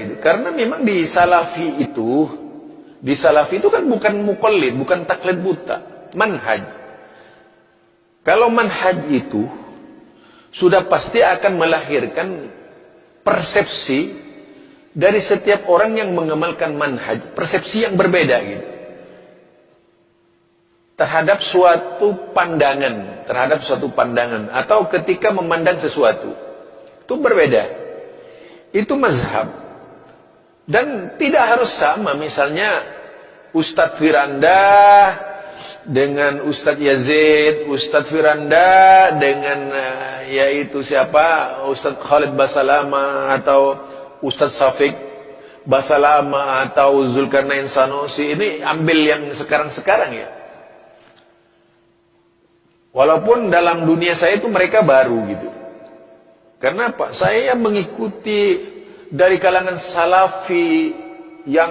itu. Karena memang di Salafi itu kan bukan muqallid, bukan taklid buta, manhaj. Kalau manhaj itu sudah pasti akan melahirkan persepsi dari setiap orang yang mengamalkan manhaj, persepsi yang berbeda gitu. Terhadap suatu pandangan atau ketika memandang sesuatu. Itu berbeda. Itu mazhab. Dan tidak harus sama, misalnya Ustadz Firanda dengan Ustadz Yazid, Ustadz Firanda dengan yaitu siapa, Ustadz Khalid Basalama atau Ustadz Syafiq Basalama atau Zulkarnain Sanusi. Ini ambil yang sekarang-sekarang ya. Walaupun dalam dunia saya itu mereka baru gitu. Karena apa? Saya mengikuti dari kalangan salafi yang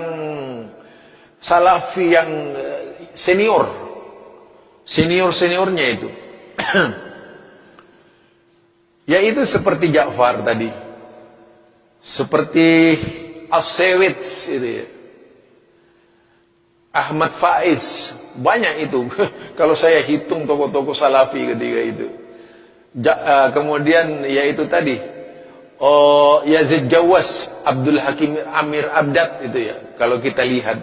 seniornya itu. Yaitu seperti Ja'far tadi. Seperti As-Sewits itu ya. Ahmad Faiz, banyak itu. Kalau saya hitung tokoh-tokoh salafi ketika itu. Kemudian yaitu tadi Yazid Jawas, Abdul Hakim Amir Abdat itu ya. Kalau kita lihat,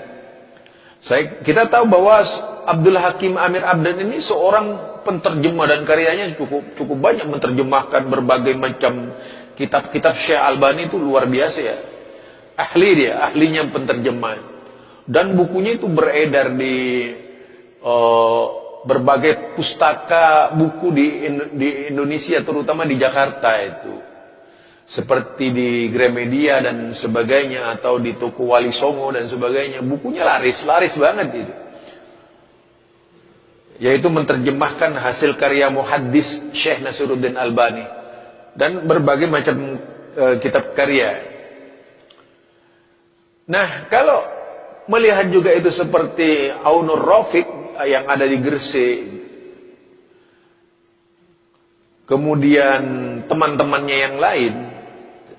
kita tahu bahwa Abdul Hakim Amir Abdat ini seorang penterjemah dan karyanya cukup banyak, menterjemahkan berbagai macam kitab-kitab Syekh Albani. Itu luar biasa ya. Ahlinya penterjemah. Dan bukunya itu beredar di berbagai pustaka buku di Indonesia, terutama di Jakarta itu. Seperti di Gramedia dan sebagainya, atau di toko Wali Songo dan sebagainya. Bukunya laris banget itu. Yaitu menterjemahkan hasil karya muhaddis Syekh Nasiruddin Albani. Dan berbagai macam kitab karya. Nah, kalau melihat juga itu seperti Aunur Rafiq yang ada di Gresik. Kemudian teman-temannya yang lain,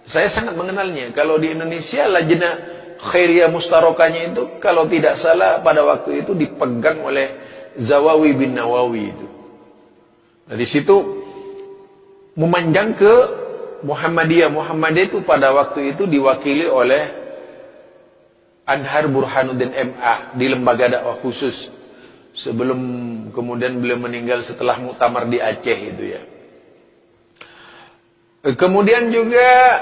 saya sangat mengenalnya. Kalau di Indonesia Lajnah Khairiyah Mustarokahnya itu, kalau tidak salah pada waktu itu dipegang oleh Zawawi bin Nawawi itu. Nah, di situ memanjang ke Muhammadiyah. Muhammadiyah itu pada waktu itu diwakili oleh Anhar Burhanuddin MA di lembaga dakwah khusus. Sebelum kemudian beliau meninggal setelah muktamar di Aceh itu ya. Kemudian juga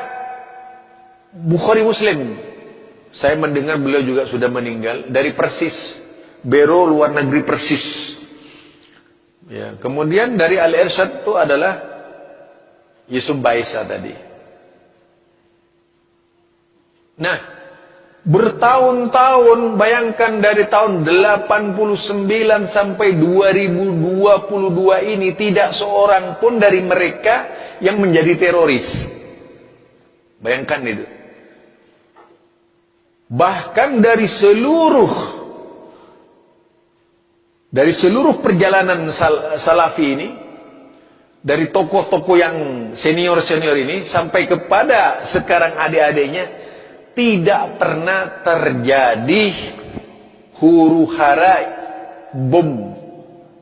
Bukhari Muslim. Saya mendengar beliau juga sudah meninggal dari Persis, Biro Luar Negeri Persis. Ya, kemudian dari Al-Irsyad itu adalah Yusuf Baisa tadi. Nah, bertahun-tahun, bayangkan dari tahun 89 sampai 2022 ini tidak seorang pun dari mereka yang menjadi teroris. Bayangkan itu. Bahkan dari seluruh perjalanan salafi ini, dari tokoh-tokoh yang senior-senior ini sampai kepada sekarang adik-adiknya, tidak pernah terjadi huru-hara bom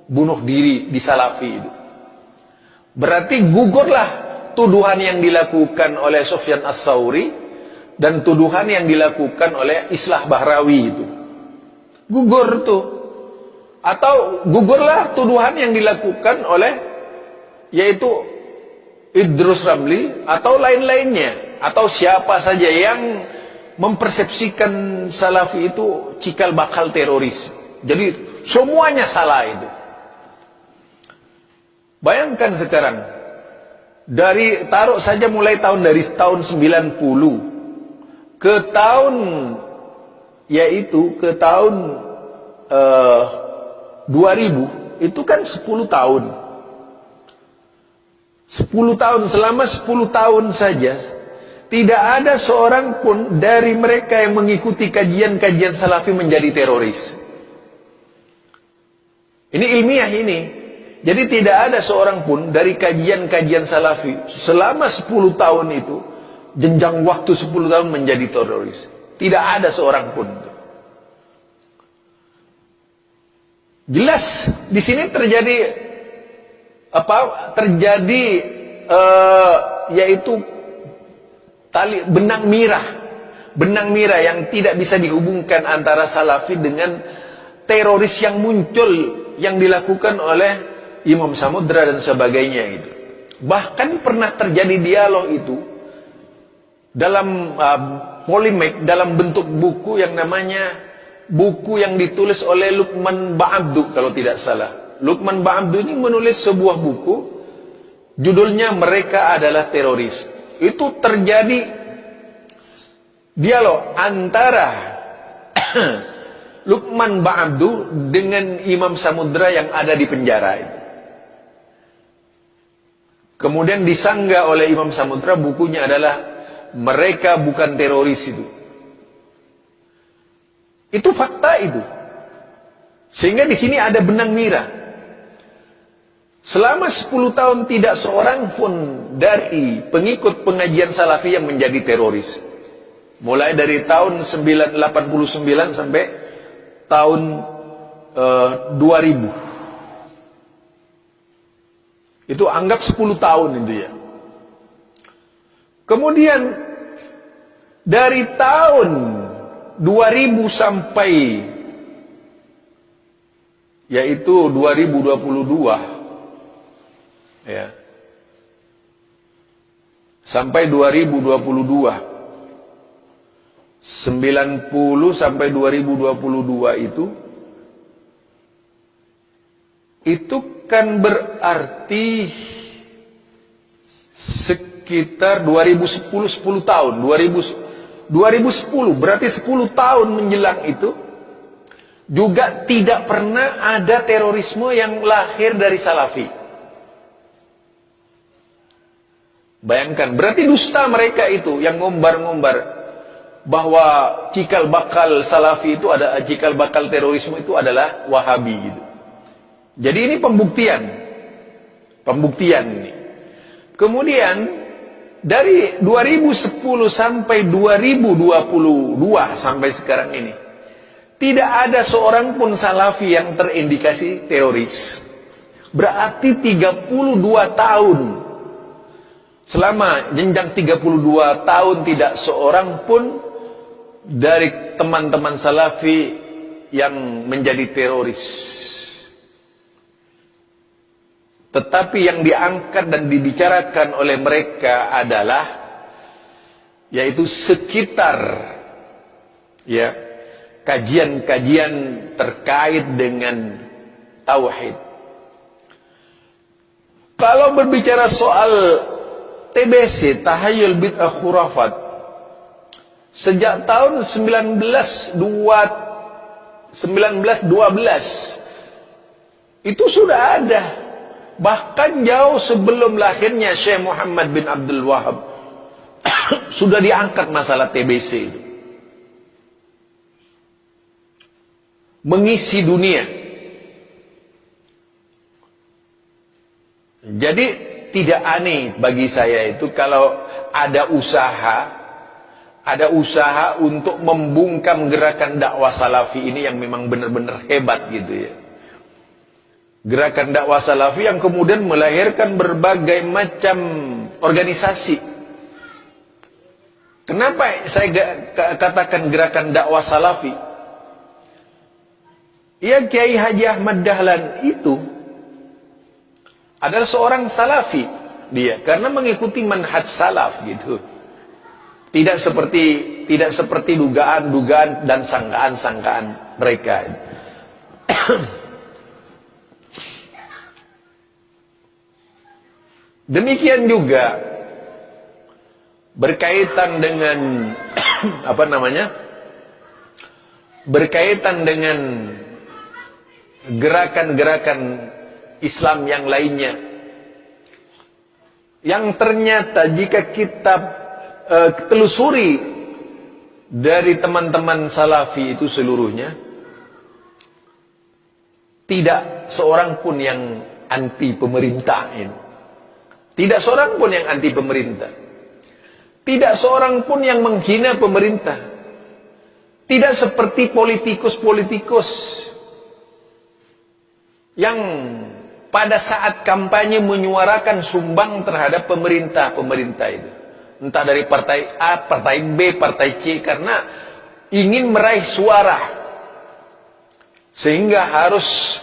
bunuh diri di Salafi itu. Berarti gugurlah tuduhan yang dilakukan oleh Sufyan Ats-Tsauri dan tuduhan yang dilakukan oleh Islah Bahrawi itu. Gugur tuh. Atau gugurlah tuduhan yang dilakukan oleh yaitu Idrus Ramli atau lain-lainnya, atau siapa saja yang mempersepsikan Salafi itu cikal bakal teroris. Jadi semuanya salah itu. Bayangkan sekarang, dari taruh saja mulai dari tahun 90 ke tahun yaitu ke tahun 2000, itu kan 10 tahun. 10 tahun, selama 10 tahun saja tidak ada seorang pun dari mereka yang mengikuti kajian-kajian Salafi menjadi teroris. Ini ilmiah ini. Jadi tidak ada seorang pun dari kajian-kajian Salafi selama 10 tahun itu jenjang waktu 10 tahun menjadi teroris. Tidak ada seorang pun. Jelas di sini terjadi yaitu tali benang mirah yang tidak bisa dihubungkan antara Salafi dengan teroris yang muncul yang dilakukan oleh Imam Samudra dan sebagainya itu. Bahkan pernah terjadi dialog itu dalam polemik dalam bentuk buku yang namanya buku yang ditulis oleh Luqman Ba'abdu kalau tidak salah. Luqman Ba'abdu ini menulis sebuah buku judulnya Mereka Adalah Teroris. Itu terjadi dialog antara Luqman Ba'abdu dengan Imam Samudra yang ada di penjara itu. Kemudian disanggah oleh Imam Samudra, bukunya adalah Mereka Bukan Teroris itu. Itu fakta itu. Sehingga di sini ada benang mirah. Selama 10 tahun tidak seorang pun dari pengikut pengajian Salafi yang menjadi teroris. Mulai dari tahun 1989 sampai tahun 2000. Itu anggap 10 tahun itu ya. Kemudian dari tahun 2000 sampai yaitu 2022 ya. Sampai 2022. 90 sampai 2022 itu kan berarti sekitar 2010 10 tahun 2010 berarti 10 tahun menjelang itu juga tidak pernah ada terorisme yang lahir dari Salafi. Bayangkan, berarti dusta mereka itu yang ngombar-ngombar bahwa cikal bakal Salafi itu ada, cikal bakal terorisme itu adalah Wahabi gitu. Jadi ini pembuktian ini. Kemudian dari 2010 sampai 2022 sampai sekarang ini tidak ada seorang pun Salafi yang terindikasi teroris. Berarti 32 tahun. Selama jenjang 32 tahun tidak seorang pun dari teman-teman Salafi yang menjadi teroris. Tetapi yang diangkat dan dibicarakan oleh mereka adalah yaitu sekitar ya kajian-kajian terkait dengan tauhid. Kalau berbicara soal TBC, Tahayul Bid'ah Khurafat, sejak tahun 1912 itu sudah ada. Bahkan jauh sebelum lahirnya Syekh Muhammad bin Abdul Wahab sudah diangkat masalah TBC itu. Mengisi dunia. Jadi tidak aneh bagi saya itu kalau ada usaha untuk membungkam gerakan dakwah Salafi ini yang memang benar-benar hebat gitu ya. Gerakan dakwah Salafi yang kemudian melahirkan berbagai macam organisasi. Kenapa saya katakan gerakan dakwah Salafi? Ya, Kiai Haji Ahmad Dahlan itu adalah seorang Salafi dia, karena mengikuti manhaj salaf gitu. Tidak seperti dugaan-dugaan dan sangkaan-sangkaan mereka. Demikian juga berkaitan dengan berkaitan dengan gerakan-gerakan Islam yang lainnya, yang ternyata jika kita telusuri dari teman-teman Salafi itu seluruhnya, tidak seorang pun yang anti pemerintah ini. Tidak seorang pun yang anti pemerintah. Tidak seorang pun yang menghina pemerintah. Tidak seperti politikus-politikus yang pada saat kampanye menyuarakan sumbang terhadap pemerintah itu. Entah dari partai A, partai B, partai C, karena ingin meraih suara. Sehingga harus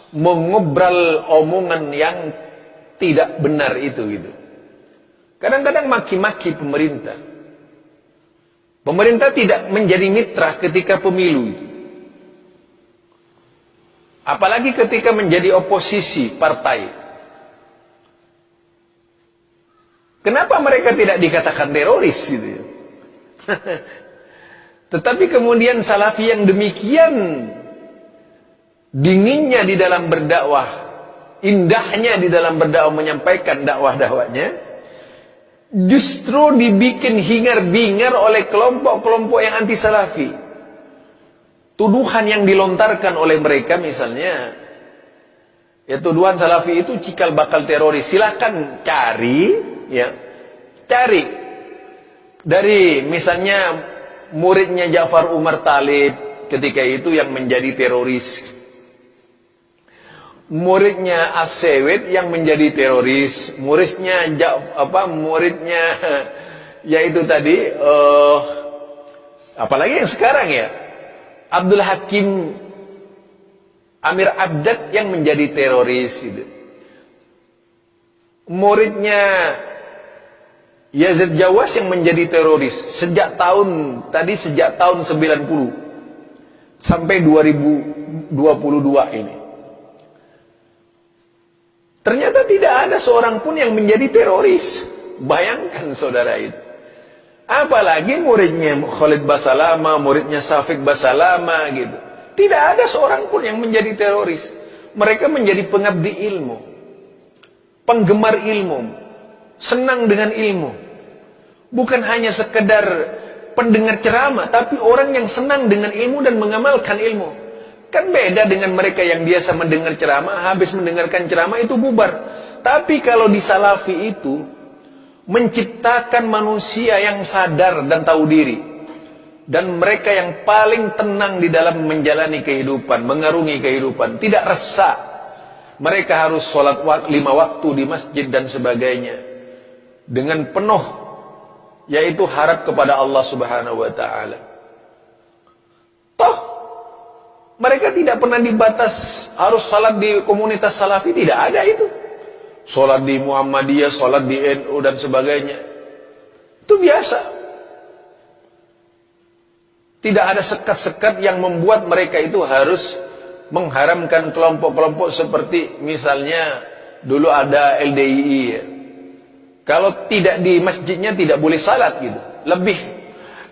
mengobral omongan yang tidak benar itu gitu. Kadang-kadang maki-maki pemerintah. Pemerintah tidak menjadi mitra ketika pemilu itu. Apalagi ketika menjadi oposisi partai. Kenapa mereka tidak dikatakan teroris gitu ya? Tetapi kemudian Salafi yang demikian dinginnya di dalam berdakwah, indahnya di dalam berdakwah menyampaikan dakwah-dakwahnya, justru dibikin hingar-bingar oleh kelompok-kelompok yang anti Salafi. Tuduhan yang dilontarkan oleh mereka misalnya, ya tuduhan Salafi itu cikal bakal teroris. Silahkan cari, ya, cari dari misalnya muridnya Ja'far Umar Talib ketika itu yang menjadi teroris, muridnya As-Sewet yang menjadi teroris, muridnya yaitu tadi apalagi yang sekarang ya, Abdul Hakim Amir Abdad yang menjadi teroris itu. Muridnya Yazid Jawas yang menjadi teroris sejak tahun 90 sampai 2022 ini. Ternyata tidak ada seorang pun yang menjadi teroris. Bayangkan saudara itu. Apalagi muridnya Khalid Basalama, muridnya Syafiq Basalama gitu. Tidak ada seorang pun yang menjadi teroris. Mereka menjadi pengabdi ilmu, penggemar ilmu, senang dengan ilmu. Bukan hanya sekedar pendengar ceramah, tapi orang yang senang dengan ilmu dan mengamalkan ilmu. Kan beda dengan mereka yang biasa mendengar ceramah, habis mendengarkan ceramah itu bubar. Tapi kalau di Salafi itu menciptakan manusia yang sadar dan tahu diri, dan mereka yang paling tenang di dalam menjalani kehidupan, mengarungi kehidupan, tidak resah. Mereka harus sholat 5 waktu di masjid dan sebagainya dengan penuh, yaitu harap kepada Allah Subhanahu wa taala. Toh mereka tidak pernah dibatas harus salat di komunitas Salafi, tidak ada itu. Salat di Muhammadiyah, salat di NU dan sebagainya. Itu biasa. Tidak ada sekat-sekat yang membuat mereka itu harus mengharamkan kelompok-kelompok seperti misalnya dulu ada LDII ya. Kalau tidak di masjidnya tidak boleh salat gitu.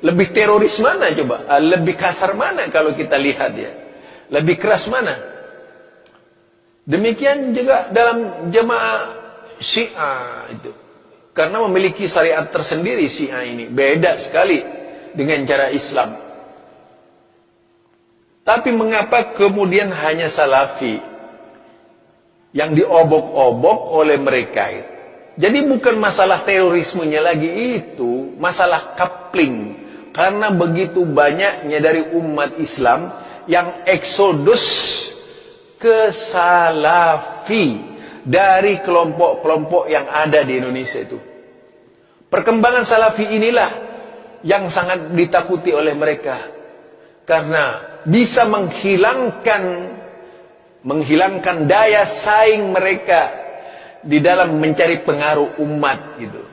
Lebih teroris mana coba? Lebih kasar mana kalau kita lihat ya? Lebih keras mana? Demikian juga dalam jemaah Syiah itu. Karena memiliki syariat tersendiri Syiah ini. Beda sekali dengan cara Islam. Tapi mengapa kemudian hanya Salafi yang diobok-obok oleh mereka itu? Jadi bukan masalah terorismenya lagi itu, masalah coupling. Karena begitu banyaknya dari umat Islam yang eksodus ke Salafi dari kelompok-kelompok yang ada di Indonesia itu. Perkembangan Salafi inilah yang sangat ditakuti oleh mereka. Karena bisa menghilangkan daya saing mereka di dalam mencari pengaruh umat gitu.